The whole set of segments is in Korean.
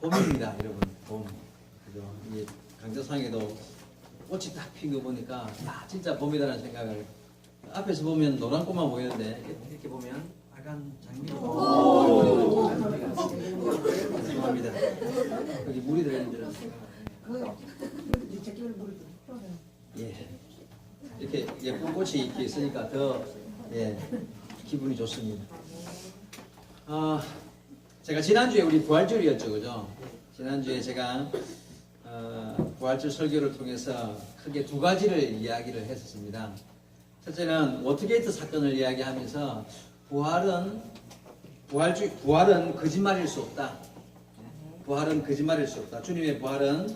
봄입니다, 여러분. 봄. 그죠? 이 강조상에도 꽃이 딱 핀 거 보니까 야, 진짜 봄이다라는 생각을. 앞에서 보면 노란 꽃만 보이는데 이렇게 보면 빨간 장미가 죄송합니다. 거기 물이 들어있는 줄은 예. 이렇게 예쁜 꽃이 이렇게 있으니까 더 예, 기분이 좋습니다. 제가 지난주에 우리 부활절이었죠, 그죠? 지난주에 제가 부활절 설교를 통해서 크게 두 가지를 이야기를 했었습니다. 첫째는 워터게이트 사건을 이야기하면서 부활은 거짓말일 수 없다. 부활은 거짓말일 수 없다. 주님의 부활은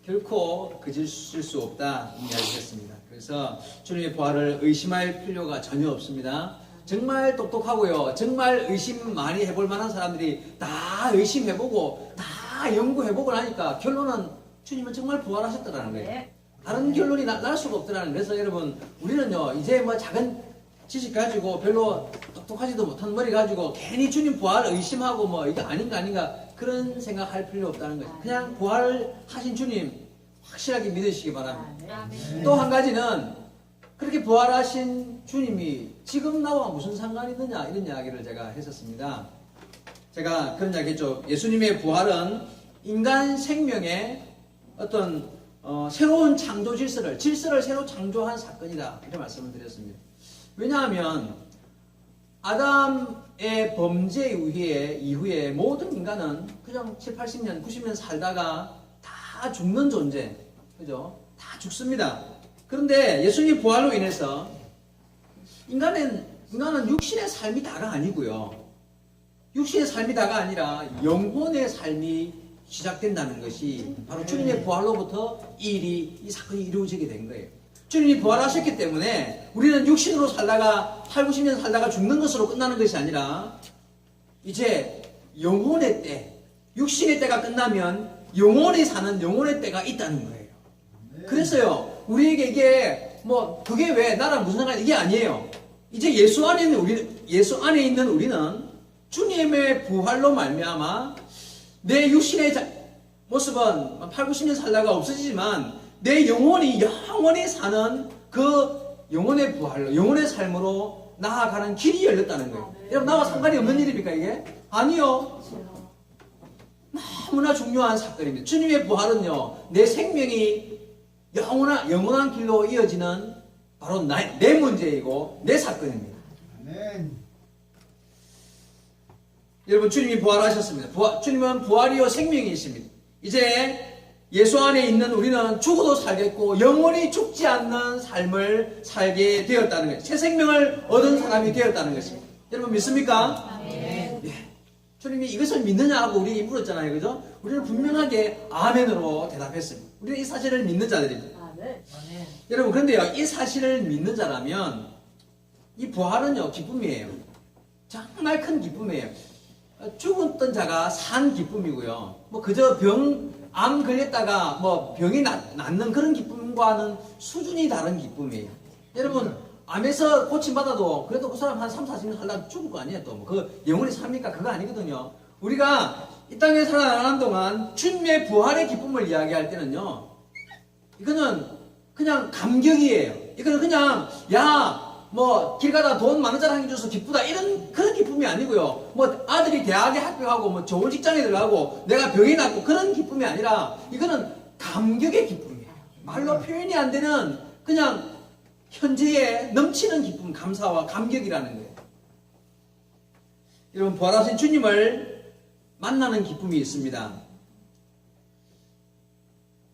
결코 거짓일 수 없다 이야기했습니다. 그래서 주님의 부활을 의심할 필요가 전혀 없습니다. 정말 똑똑하고요. 정말 의심 많이 해볼 만한 사람들이 다 의심해보고 다 연구해보고 나니까 결론은 주님은 정말 부활하셨더라는 거예요. 다른 결론이 날 수가 없더라는 거예요. 그래서 여러분 우리는요 이제 뭐 작은 지식 가지고 별로 똑똑하지도 못한 머리 가지고 괜히 주님 부활 의심하고 뭐 이게 아닌가 그런 생각할 필요 없다는 거죠. 그냥 부활하신 주님 확실하게 믿으시기 바랍니다. 또 한 가지는 그렇게 부활하신 주님이 지금 나와 무슨 상관이 있느냐 이런 이야기를 제가 했었습니다. 제가 그런 이야기 했죠. 예수님의 부활은 인간 생명의 어떤 새로운 창조 질서를 새로 창조한 사건이다 이렇게 말씀을 드렸습니다. 왜냐하면 아담의 범죄 이후에 모든 인간은 그냥 7, 80년, 90년 살다가 다 죽는 존재, 그죠? 다 죽습니다. 그런데 예수님 부활로 인해서 인간은 육신의 삶이 다가 아니고요. 육신의 삶이 다가 아니라 영혼의 삶이 시작된다는 것이 바로 주님의 부활로부터 이 사건이 이루어지게 된 거예요. 주님이 부활하셨기 때문에 우리는 육신으로 살다가 8, 90년 살다가 죽는 것으로 끝나는 것이 아니라 이제 영혼의 때, 육신의 때가 끝나면 영혼이 사는 영혼의 때가 있다는 거예요. 그래서요, 우리에게 이게 뭐 그게 왜 나랑 무슨 상관이 이게 아니에요. 이제 예수 안에 있는 우리는 주님의 부활로 말미암아 내 육신의 모습은 8, 90년 살다가 없어지지만 내 영혼이 영원히 사는 그 영혼의 부활로, 영혼의 삶으로 나아가는 길이 열렸다는 거예요. 여러분, 나와 상관이 없는 일입니까, 이게? 아니요. 너무나 중요한 사건입니다. 주님의 부활은요, 내 생명이 영원한 길로 이어지는 바로 내 문제이고, 내 사건입니다. 아멘. 여러분, 주님이 부활하셨습니다. 주님은 부활이요 생명이십니다. 이제 예수 안에 있는 우리는 죽어도 살겠고 영원히 죽지 않는 삶을 살게 되었다는 것입니다. 새 생명을 얻은 사람이 되었다는 것입니다. 여러분 믿습니까? 네. 예. 주님이 이것을 믿느냐 하고 우리 물었잖아요. 그죠? 우리는 분명하게 아멘으로 대답했습니다. 우리는 이 사실을 믿는 자들입니다. 여러분 그런데요, 이 사실을 믿는 자라면 이 부활은요 기쁨이에요. 정말 큰 기쁨이에요. 죽었던 자가 산 기쁨이고요. 뭐 그저 암 걸렸다가 뭐 병이 낫는 그런 기쁨과는 수준이 다른 기쁨이에요. 여러분 암에서 고침받아도 그래도 그 사람 한 3, 40년 살다가 죽을 거 아니에요. 또 뭐 그 영혼이 삽니까? 그거 아니거든요. 우리가 이 땅에 살아가는 동안 주님의 부활의 기쁨을 이야기할 때는요, 이거는 그냥 감격이에요. 이거는 그냥 뭐 길 가다 돈 많은 사람이 줘서 기쁘다 이런 그런 기쁨이 아니고요. 뭐 아들이 대학에 합격하고 뭐 좋은 직장에 들어가고 내가 병이 낫고 그런 기쁨이 아니라 이거는 감격의 기쁨이에요. 말로 표현이 안 되는 그냥 현재에 넘치는 기쁨, 감사와 감격이라는 거예요. 여러분 부활하신 주님을 만나는 기쁨이 있습니다.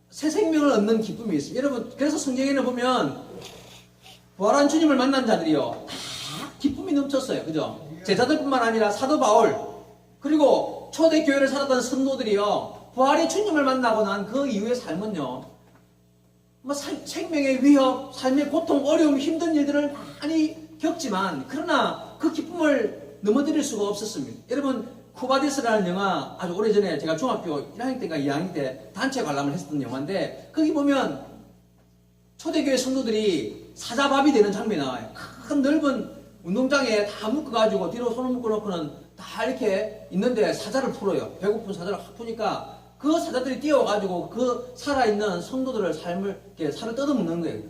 새 생명을 얻는 기쁨이 있습니다. 여러분 그래서 성경에는 보면 부활한 주님을 만난 자들이요 다 기쁨이 넘쳤어요. 그죠? 제자들뿐만 아니라 사도 바울 그리고 초대교회를 살았던 성도들이요 부활의 주님을 만나고 난 그 이후의 삶은요 뭐 생명의 위협, 삶의 고통, 어려움, 힘든 일들을 많이 겪지만 그러나 그 기쁨을 넘어뜨릴 수가 없었습니다. 여러분 쿠바디스라는 영화 아주 오래전에 제가 중학교 1학년 때인가 2학년 때 단체 관람을 했었던 영화인데 거기 보면 초대교회 성도들이 사자밥이 되는 장면이 나와요. 큰 넓은 운동장에 다 묶어가지고 뒤로 손을 묶어놓고는 다 이렇게 있는데 사자를 풀어요. 배고픈 사자를 확 푸니까 그 사자들이 뛰어와가지고 그 살아있는 성도들을 이렇게 살을 뜯어먹는 거예요.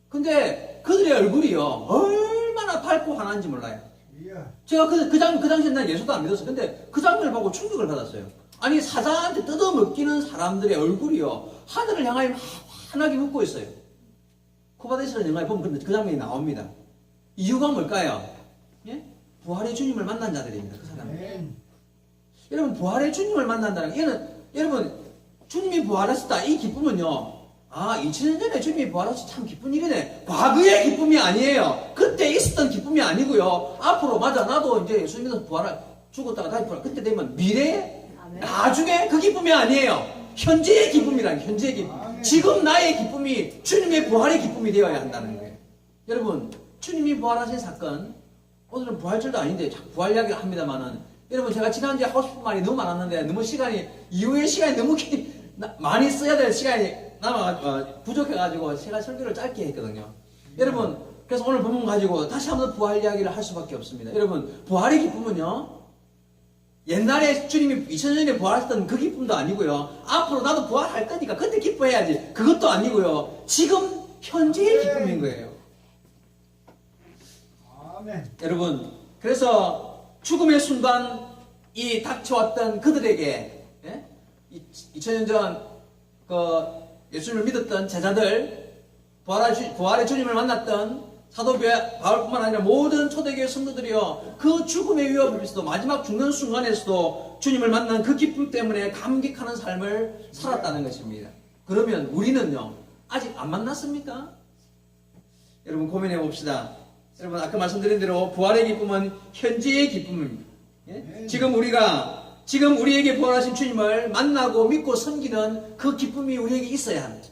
근데 그들의 얼굴이요, 얼마나 밝고 환한지 몰라요. 제가 그 당시에 난 예수도 안 믿었어요. 근데 그 장면을 보고 충격을 받았어요. 아니, 사자한테 뜯어먹기는 사람들의 얼굴이요, 하늘을 향하여 막 환하게 웃고 있어요. 코바데스라는 영화에 보면 그 장면이 나옵니다. 이유가 뭘까요? 예? 부활의 주님을 만난 자들입니다. 그 사람은. 여러분, 부활의 주님을 만난다는 얘는, 여러분, 주님이 부활하셨다, 이 기쁨은요, 2000년 전에 주님이 부활하셔서 참 기쁜 일이네, 과거의 기쁨이 아니에요. 그때 있었던 기쁨이 아니고요, 앞으로, 맞아, 나도 이제 예수 믿어서 죽었다가 다시 부활, 그때 되면 미래에, 나중에 그 기쁨이 아니에요. 현재의 기쁨이라는, 현재의 기쁨. 지금 나의 기쁨이 주님의 부활의 기쁨이 되어야 한다는 거예요. 여러분, 주님이 부활하신 사건, 오늘은 부활절도 아닌데 자꾸 부활 이야기를 합니다만은, 여러분, 제가 지난주에 하고 싶은 말이 너무 많았는데 너무 이후의 시간이 너무 많이 써야 될 시간이 부족해가지고 제가 설교를 짧게 했거든요. 여러분, 그래서 오늘 본문 가지고 다시 한번 부활 이야기를 할 수밖에 없습니다. 여러분, 부활의 기쁨은요, 옛날에 주님이 2000년에 부활했던 그 기쁨도 아니고요, 앞으로 나도 부활할 거니까 그때 기뻐해야지, 그것도 아니고요, 지금 현재의 기쁨인 거예요. 아멘. 여러분, 그래서 죽음의 순간이 닥쳐왔던 그들에게, 2000년 전 예수님을 믿었던 제자들, 부활의 주님을 만났던 사도 바울뿐만 아니라 모든 초대교회 성도들이요, 그 죽음의 위협에서도, 마지막 죽는 순간에서도 주님을 만난 그 기쁨 때문에 감격하는 삶을 살았다는 것입니다. 그러면 우리는요, 아직 안 만났습니까? 여러분, 고민해 봅시다. 여러분, 아까 말씀드린 대로 부활의 기쁨은 현재의 기쁨입니다. 예? 지금 우리에게 부활하신 주님을 만나고 믿고 섬기는 그 기쁨이 우리에게 있어야 합니다.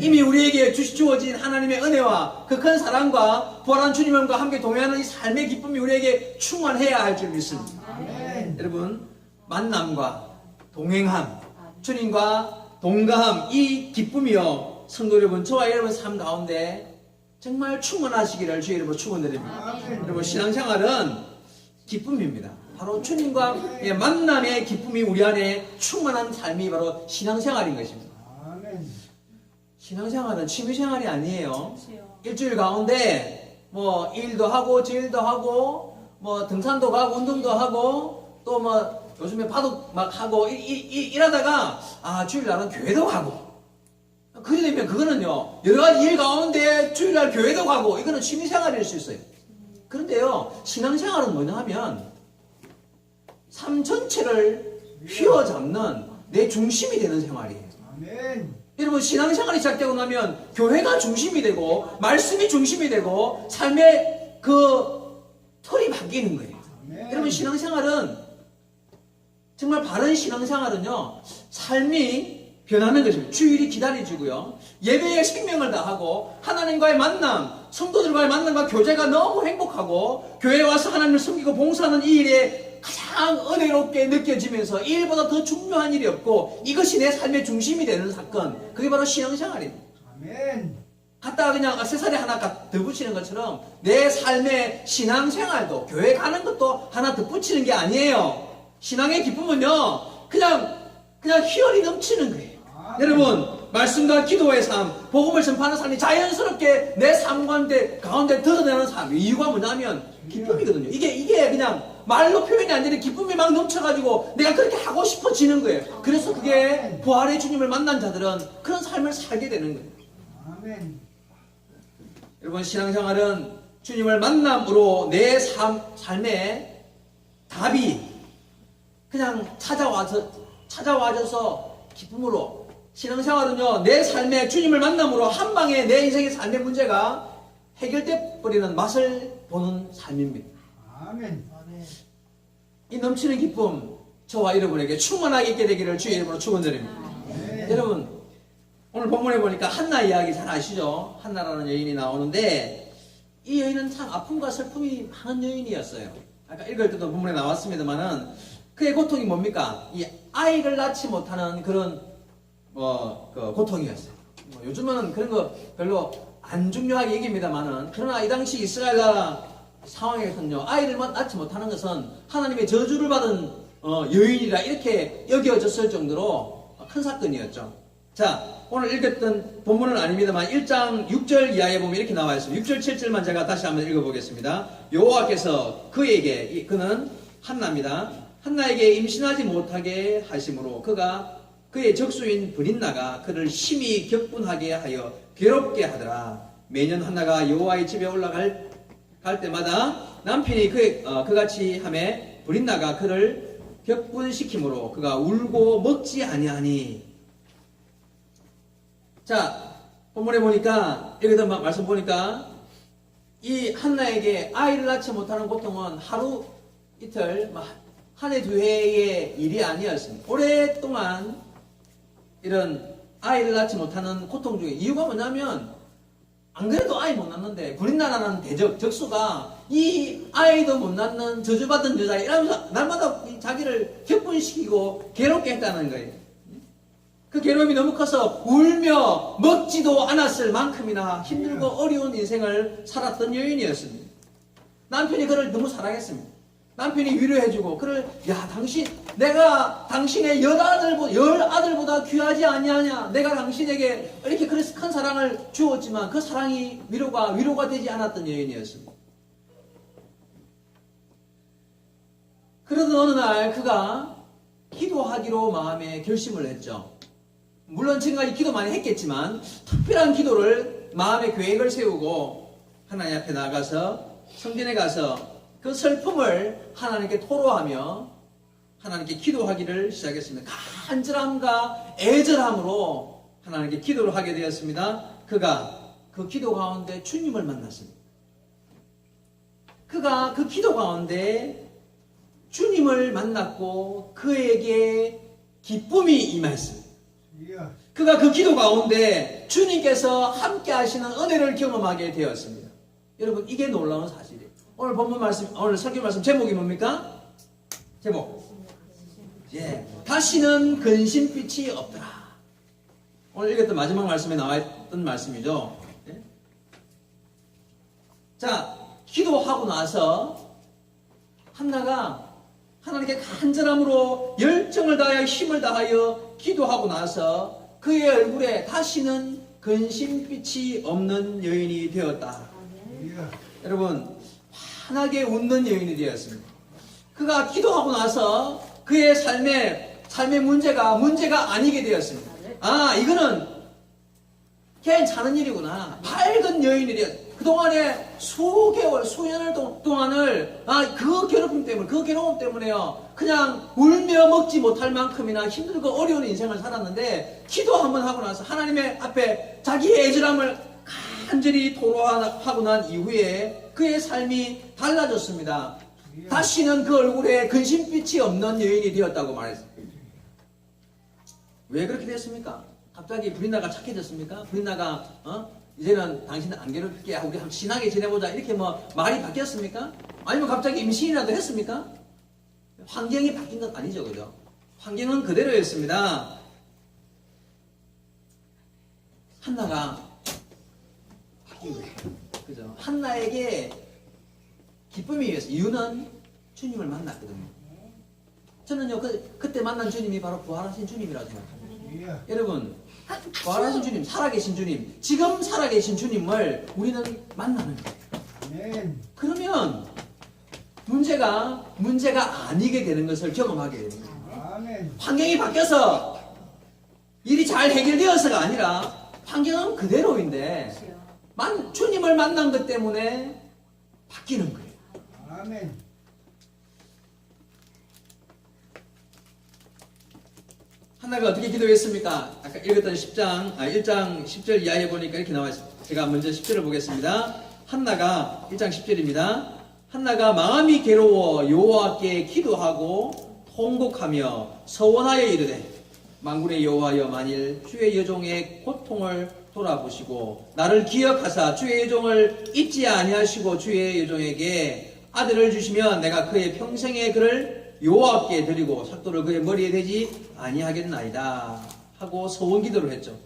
이미 우리에게 주어진 하나님의 은혜와 그 큰 사랑과 부활한 주님과 함께 동행하는 이 삶의 기쁨이 우리에게 충만해야 할 줄 믿습니다. 여러분, 만남과 동행함, 주님과 동감함, 이 기쁨이요, 성도 여러분, 저와 여러분 삶 가운데 정말 충만하시기를 주의 이름으로 축원드립니다. 여러분, 신앙생활은 기쁨입니다. 바로 주님과의 만남의 기쁨이 우리 안에 충만한 삶이 바로 신앙생활인 것입니다. 신앙생활은 취미생활이 아니에요. 일주일 가운데 뭐 일도 하고 저일도 하고 뭐 등산도 가고 운동도 하고 또 뭐 요즘에 바둑 막 하고 일하다가 주일날은 교회도 가고, 그래 되면 그거는요, 여러 가지 일 가운데 주일날 교회도 가고, 이거는 취미생활일 수 있어요. 그런데요, 신앙생활은 뭐냐 하면 삶 전체를 휘어잡는 내 중심이 되는 생활이에요. 아멘. 여러분, 신앙생활이 시작되고 나면 교회가 중심이 되고 말씀이 중심이 되고 삶의 그 틀이 바뀌는 거예요. 아멘. 여러분, 신앙생활은 정말 바른 신앙생활은요, 삶이 변하는 것입니다. 주일이 기다려지고요, 예배에 생명을 다하고 하나님과의 만남, 성도들과의 만남과 교제가 너무 행복하고 교회에 와서 하나님을 섬기고 봉사하는 이 일에 가장 은혜롭게 느껴지면서 이 일보다 더 중요한 일이 없고 이것이 내 삶의 중심이 되는 사건, 그게 바로 신앙생활입니다. 아멘. 갖다가 그냥 액세서리 하나 더 붙이는 것처럼 내 삶의 신앙생활도, 교회 가는 것도 하나 더 붙이는 게 아니에요. 신앙의 기쁨은요, 그냥 희열이 넘치는 거예요. 여러분, 말씀과 기도의 삶, 복음을 전파하는 삶이 자연스럽게 내 삶 가운데 드러나는 삶. 이유가 뭐냐면 기쁨이거든요. 이게 그냥 말로 표현이 안 되는 기쁨이 막 넘쳐가지고 내가 그렇게 하고 싶어지는 거예요. 그래서 그게 부활의 주님을 만난 자들은 그런 삶을 살게 되는 거예요. 아멘. 여러분, 신앙생활은 주님을 만남으로 내 삶의 답이 그냥 찾아와줘서 기쁨으로, 신앙생활은요, 내 삶의 주님을 만남으로 한 방에 내 인생의 삶의 문제가 해결돼 버리는 맛을 보는 삶입니다. 아멘. 이 넘치는 기쁨, 저와 여러분에게 충만하게 있게 되기를 주의 이름으로 축원드립니다. 여러분, 오늘 본문에 보니까 한나 이야기 잘 아시죠? 한나라는 여인이 나오는데 이 여인은 참 아픔과 슬픔이 많은 여인이었어요. 아까 읽을 때도 본문에 나왔습니다만은 그의 고통이 뭡니까? 이 아이를 낳지 못하는 그런 그 고통이었어요. 요즘은 그런 거 별로 안 중요하게 얘기입니다만은, 그러나 이 당시 이스라엘 나라 상황에서는요, 아이를 낳지 못하는 것은 하나님의 저주를 받은 여인이라 이렇게 여겨졌을 정도로 큰 사건이었죠. 자, 오늘 읽었던 본문은 아닙니다만 1장 6절 이하에 보면 이렇게 나와 있습니다. 6절 7절만 제가 다시 한번 읽어보겠습니다. 여호와께서 그에게, 그는 한나입니다. 한나에게 임신하지 못하게 하심으로 그가 그의 적수인 브린나가 그를 심히 격분하게 하여 괴롭게 하더라. 매년 한나가 여호와의 집에 올라갈 때마다 남편이 그같이 하매 브린나가 그를 격분시키므로 그가 울고 먹지 아니하니. 자, 본문에 보니까 여기서 말씀 보니까 이 한나에게 아이를 낳지 못하는 고통은 하루 이틀 한 해 두 해의 일이 아니었습니다. 오랫동안 이런 아이를 낳지 못하는 고통 중에 이유가 뭐냐면 안 그래도 아이 못 낳는데 브린나라는 적수가 이 아이도 못 낳는 저주받은 여자 이러면서 날마다 자기를 격분시키고 괴롭게 했다는 거예요. 그 괴로움이 너무 커서 울며 먹지도 않았을 만큼이나 힘들고 어려운 인생을 살았던 여인이었습니다. 남편이 그를 너무 사랑했습니다. 남편이 위로해주고 그를 내가 당신의 열 아들보다 귀하지 아니하냐. 내가 당신에게 이렇게 큰 사랑을 주었지만 그 사랑이 위로가 되지 않았던 여인이었습니다. 그러던 어느 날 그가 기도하기로 마음에 결심을 했죠. 물론 지금까지 기도 많이 했겠지만 특별한 기도를 마음의 계획을 세우고 하나님 앞에 나가서 성전에 가서 그 슬픔을 하나님께 토로하며 하나님께 기도하기를 시작했습니다. 간절함과 애절함으로 하나님께 기도를 하게 되었습니다. 그가 그 기도 가운데 주님을 만났습니다. 그가 그 기도 가운데 주님을 만났고 그에게 기쁨이 임했습니다. 그가 그 기도 가운데 주님께서 함께 하시는 은혜를 경험하게 되었습니다. 여러분, 이게 놀라운 사실이에요. 오늘 본문 말씀, 오늘 설교 말씀 제목이 뭡니까? 제목. 예. 다시는 근심빛이 없더라. 오늘 읽었던 마지막 말씀에 나와 있던 말씀이죠. 예? 자, 기도하고 나서 한나가 하나님께 간절함으로 열정을 다하여 힘을 다하여 기도하고 나서 그의 얼굴에 다시는 근심빛이 없는 여인이 되었다. 여러분, 환하게 웃는 여인이 되었습니다. 그가 기도하고 나서 그의 삶의 문제가 아니게 되었습니다. 이거는 괜찮은 일이구나. 밝은 여인이 되었습니다. 그동안에 수년을 동안을 그 괴로움 때문에요. 그냥 울며 먹지 못할 만큼이나 힘들고 어려운 인생을 살았는데 기도 한번 하고 나서 하나님의 앞에 자기의 애절함을 간절히 토로하고 난 이후에 그의 삶이 달라졌습니다. 다시는 그 얼굴에 근심빛이 없는 여인이 되었다고 말했습니다. 왜 그렇게 됐습니까? 갑자기 브린나가 착해졌습니까? 브린나가 이제는 당신은 안 괴롭힐게 우리 한번 신나게 지내보자 이렇게 말이 바뀌었습니까? 아니면 갑자기 임신이라도 했습니까? 환경이 바뀐 건 아니죠, 그죠? 환경은 그대로였습니다. 한나가 바뀐 거예요, 그죠? 한나에게 기쁨이 있어요. 이유는 주님을 만났거든요. 저는요, 그때 만난 주님이 바로 부활하신 주님이라고 생각합니다. 여러분, 부활하신 주님, 살아계신 주님, 지금 살아계신 주님을 우리는 만나는 거예요. 그러면 문제가 아니게 되는 것을 경험하게 되는 거예요. 환경이 바뀌어서 일이 잘 해결되어서가 아니라 환경은 그대로인데 주님을 만난 것 때문에 바뀌는 거예요. 아멘. 한나가 어떻게 기도했습니까? 아까 읽었던 1장 10절 이하에 보니까 이렇게 나와 있습니다. 제가 먼저 10절을 보겠습니다. 한나가 1장 10절입니다. 한나가 마음이 괴로워 여호와께 기도하고 통곡하며 서원하여 이르되 만군의 여호와여 만일 주의 여종의 고통을 돌아보시고 나를 기억하사 주의 여종을 잊지 아니하시고 주의 여종에게 아들을 주시면 내가 그의 평생의 그를 여호와께 드리고 삭도를 그의 머리에 대지 아니하겠나이다 하고 소원 기도를 했죠.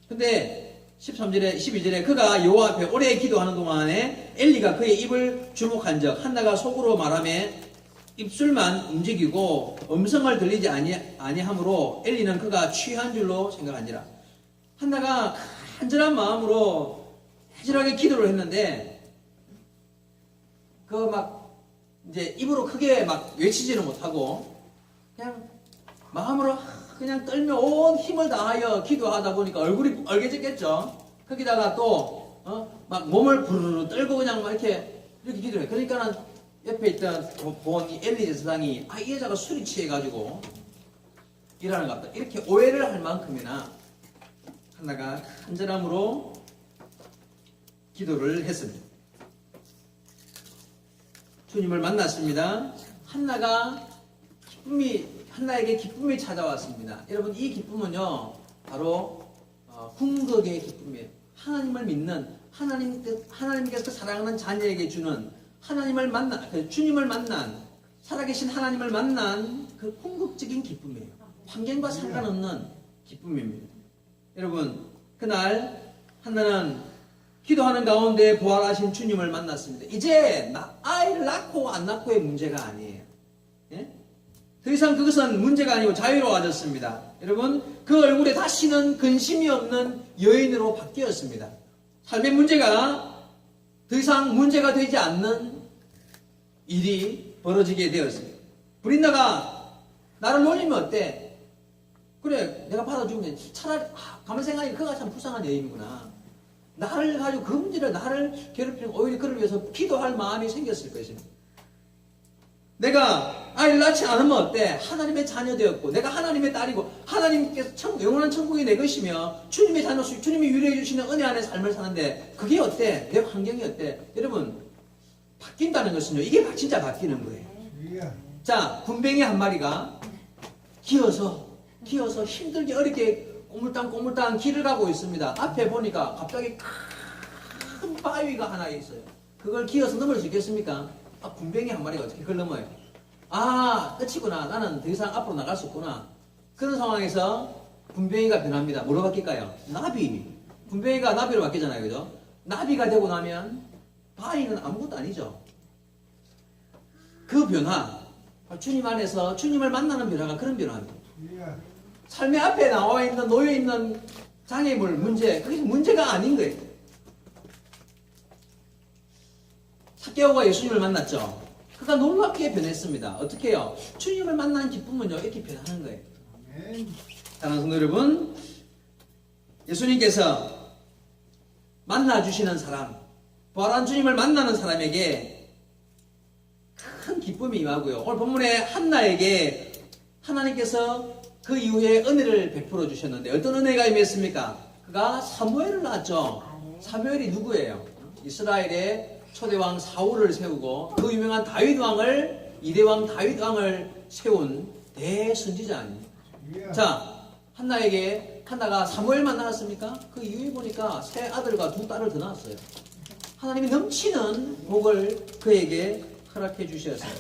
근데 13절에 12절에 그가 여호와 앞에 오래 기도하는 동안에 엘리가 그의 입을 주목한 적 한나가 속으로 말하매 입술만 움직이고 음성을 들리지 아니하므로 엘리는 그가 취한 줄로 생각한지라. 한나가 간절한 마음으로 애절하게 기도를 했는데 그 막 이제 입으로 크게 막 외치지는 못하고 그냥 마음으로 그냥 떨며 온 힘을 다하여 기도하다 보니까 얼굴이 얼개졌겠죠. 거기다가 또 막 몸을 부르르 떨고 그냥 막 이렇게 기도를 해. 그러니까는 옆에 있던 본 이 엘리 제사장이 이 여자가 술이 취해가지고 일하는 것 같다. 이렇게 오해를 할 만큼이나 한나가 간절함으로 기도를 했습니다. 주님을 만났습니다. 한나에게 기쁨이 찾아왔습니다. 여러분 이 기쁨은요 바로 궁극의 기쁨이에요. 하나님을 믿는 하나님께서 사랑하는 자녀에게 주는 하나님을 주님을 만난 살아계신 하나님을 만난 그 궁극적인 기쁨이에요. 환경과 상관없는 기쁨입니다. 여러분 그날 한나는 기도하는 가운데 부활하신 주님을 만났습니다. 이제 아이를 낳고 안 낳고의 문제가 아니에요. 예? 더 이상 그것은 문제가 아니고 자유로워졌습니다. 여러분 그 얼굴에 다시는 근심이 없는 여인으로 바뀌었습니다. 삶의 문제가 더 이상 문제가 되지 않는 일이 벌어지게 되었습니다. 브린다가 나를 놀리면 어때? 그래 내가 받아주면 차라리 가만 생각하니 그가 참 불쌍한 여인이구나. 나를 가지고 그 문제를 나를 괴롭히는 오히려 그를 위해서 기도할 마음이 생겼을 것입니다. 내가 아이를 낳지 않으면 어때? 하나님의 자녀 되었고 내가 하나님의 딸이고 하나님께서 영원한 천국이 내 것이며 주님의 자녀수 주님이 유래해 주시는 은혜 안에 삶을 사는데 그게 어때? 내 환경이 어때? 여러분 바뀐다는 것은요 이게 진짜 바뀌는 거예요. 자 군뱅이 한 마리가 기어서 힘들게 어렵게 꼬물땅 길을 가고 있습니다. 앞에 보니까 갑자기 큰 바위가 하나 있어요. 그걸 기어서 넘을 수 있겠습니까? 군뱅이 한 마리가 어떻게 그걸 넘어요? 끝이구나. 나는 더 이상 앞으로 나갈 수 없구나. 그런 상황에서 군뱅이가 변합니다. 뭐로 바뀔까요? 나비. 군뱅이가 나비로 바뀌잖아요. 그죠? 나비가 되고 나면 바위는 아무것도 아니죠. 그 변화, 주님 안에서 주님을 만나는 변화가 그런 변화입니다. 삶의 앞에 나와 있는 놓여 있는 장애물 문제, 그게 문제가 아닌 거예요. 삭개오가 예수님을 만났죠. 그가 놀랍게 변했습니다. 어떻게 해요? 주님을 만나는 기쁨은요 이렇게 변하는 거예요. 사랑하는 성도 여러분, 예수님께서 만나주시는 사람, 부활한 주님을 만나는 사람에게 큰 기쁨이 임하고요. 오늘 본문에 한나에게 하나님께서 그 이후에 은혜를 베풀어 주셨는데 어떤 은혜가 임했습니까? 그가 사무엘을 낳았죠. 사무엘이 누구예요? 이스라엘의 초대왕 사울을 세우고 그 유명한 다윗왕을 이대왕 다윗왕을 세운 대선지자 아닙니까? 자, 한나가 사무엘만 낳았습니까? 그 이후에 보니까 세 아들과 두 딸을 더 낳았어요. 하나님이 넘치는 복을 그에게 허락해 주셨어요.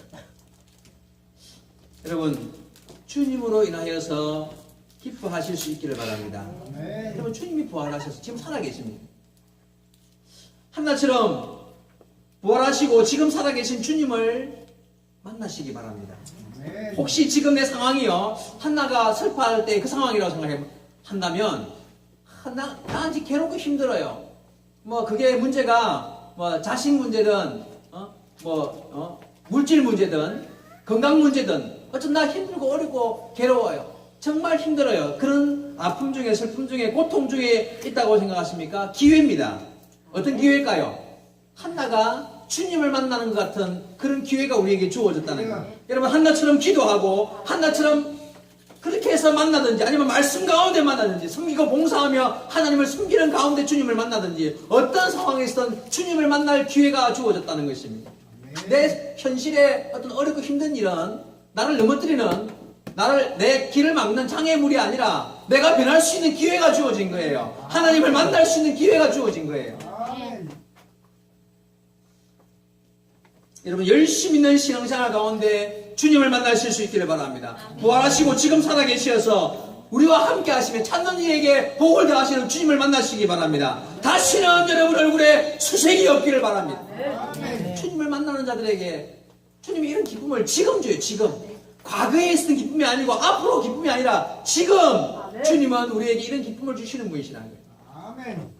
여러분 주님으로 인하여서 기뻐하실 수 있기를 바랍니다. 여러분 주님이 부활하셔서 지금 살아계십니다. 한나처럼 부활하시고 지금 살아계신 주님을 만나시기 바랍니다. 혹시 지금 내 상황이요 한나가 슬퍼할 때 그 상황이라고 생각한다면 나 아직 괴롭고 힘들어요. 그게 문제가 자식 문제든 물질 문제든 건강 문제든 어쨌든 나 힘들고 어렵고 괴로워요. 정말 힘들어요. 그런 아픔 중에 슬픔 중에 고통 중에 있다고 생각하십니까? 기회입니다. 어떤 기회일까요? 한나가 주님을 만나는 것 같은 그런 기회가 우리에게 주어졌다는 거예요. 여러분 한나처럼 기도하고 한나처럼 그렇게 해서 만나든지 아니면 말씀 가운데 만나든지 섬기고 봉사하며 하나님을 숨기는 가운데 주님을 만나든지 어떤 상황에서든 주님을 만날 기회가 주어졌다는 것입니다. 내 현실에 어떤 어렵고 힘든 일은 나를 넘어뜨리는 내 길을 막는 장애물이 아니라 내가 변할 수 있는 기회가 주어진 거예요. 하나님을 만날 수 있는 기회가 주어진 거예요. 여러분 열심 있는 신앙생활 가운데 주님을 만나실 수 있기를 바랍니다. 부활하시고 지금 살아계셔서 우리와 함께 하시며 찾는 이에게 복을 더하시는 주님을 만나시기 바랍니다. 다시는 여러분 얼굴에 수색이 없기를 바랍니다. 주님을 만나는 자들에게 주님이 이런 기쁨을 지금 줘요. 지금. 과거에 있었던 기쁨이 아니고 앞으로 기쁨이 아니라 지금 주님은 우리에게 이런 기쁨을 주시는 분이시라는 거예요. 아멘.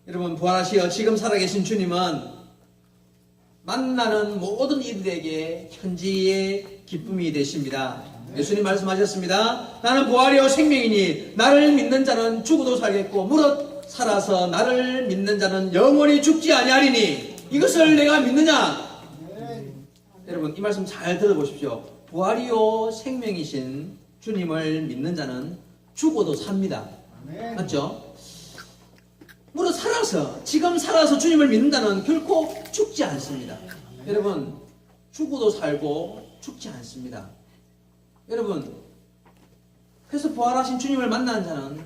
여러분 부활하시어 지금 살아계신 주님은 만나는 모든 이들에게 현지의 기쁨이 되십니다. 예수님 말씀하셨습니다. 나는 부활이요 생명이니 나를 믿는 자는 죽어도 살겠고 무릇 살아서 나를 믿는 자는 영원히 죽지 아니하리니 이것을 내가 믿느냐? 여러분 이 말씀 잘 들어보십시오. 부활이요 생명이신 주님을 믿는 자는 죽어도 삽니다. 맞죠? 무릇 살아서 지금 살아서 주님을 믿는다는 결코 죽지 않습니다. 여러분 죽어도 살고 죽지 않습니다. 여러분 그래서 부활하신 주님을 만난 자는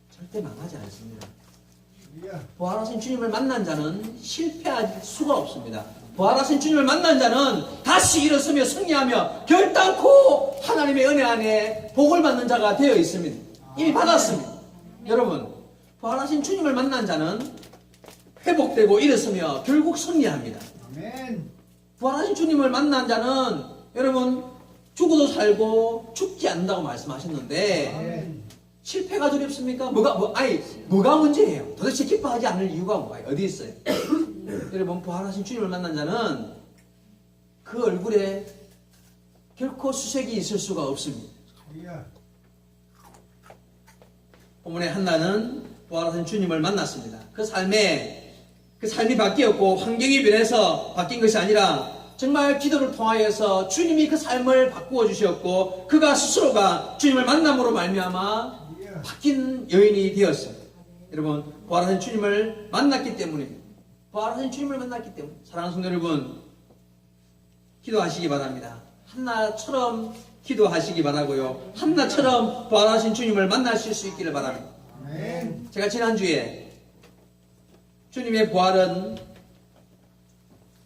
절대 망하지 않습니다. 부활하신 주님을 만난 자는 실패할 수가 없습니다. 부활하신 주님을 만난 자는 다시 일어서며 승리하며 결단코 하나님의 은혜 안에 복을 받는 자가 되어 있습니다. 이미 받았습니다. 여러분 부활하신 주님을 만난 자는 회복되고 일어서며 결국 승리합니다. 아멘. 부활하신 주님을 만난 자는 여러분 죽어도 살고 죽지 않는다고 말씀하셨는데 아멘. 실패가 두렵습니까? 뭐가 문제예요? 도대체 기뻐하지 않을 이유가 뭐예요? 어디 있어요? 여러분 부활하신 주님을 만난 자는 그 얼굴에 결코 수색이 있을 수가 없습니다. 본문의 한나는 부활하신 주님을 만났습니다. 그 삶이 바뀌었고 환경이 변해서 바뀐 것이 아니라 정말 기도를 통하여서 주님이 그 삶을 바꾸어 주셨고 그가 스스로가 주님을 만남으로 말미암아 바뀐 여인이 되었어요. 여러분 부활하신 주님을 만났기 때문입니다. 부활하신 주님을 만났기 때문에 사랑하는 성도 여러분 기도하시기 바랍니다. 한나처럼 기도하시기 바라고요. 한나처럼 부활하신 주님을 만나실 수 있기를 바랍니다. 아멘. 제가 지난주에 주님의 부활은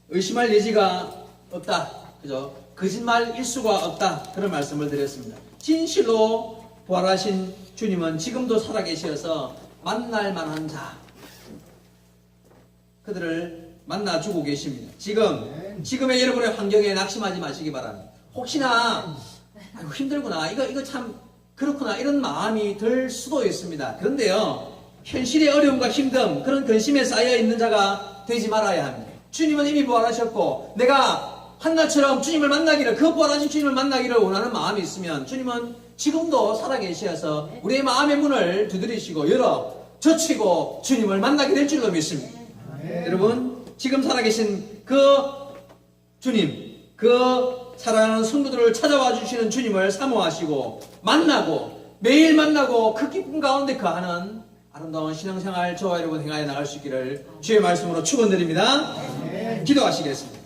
의심할 여지가 없다. 그죠? 거짓말일 수가 없다. 그런 말씀을 드렸습니다. 진실로 부활하신 주님은 지금도 살아계셔서 만날 만한 자 그들을 만나주고 계십니다. 지금의 여러분의 환경에 낙심하지 마시기 바랍니다. 혹시나 아이고 힘들구나 이거 참 그렇구나 이런 마음이 들 수도 있습니다. 그런데요 현실의 어려움과 힘듦 그런 근심에 쌓여 있는 자가 되지 말아야 합니다. 주님은 이미 부활하셨고 내가 한나처럼 주님을 만나기를 그 부활하신 주님을 만나기를 원하는 마음이 있으면 주님은 지금도 살아계셔서 우리의 마음의 문을 두드리시고 열어 젖히고 주님을 만나게 될 줄로 믿습니다. 여러분 지금 살아계신 그 주님 그 사랑하는 성도들을 찾아와 주시는 주님을 사모하시고 만나고 매일 만나고 그 기쁨 가운데 거하는 아름다운 신앙생활 저와 여러분 행하여 나갈 수 있기를 주의 말씀으로 축원드립니다. 기도하시겠습니다.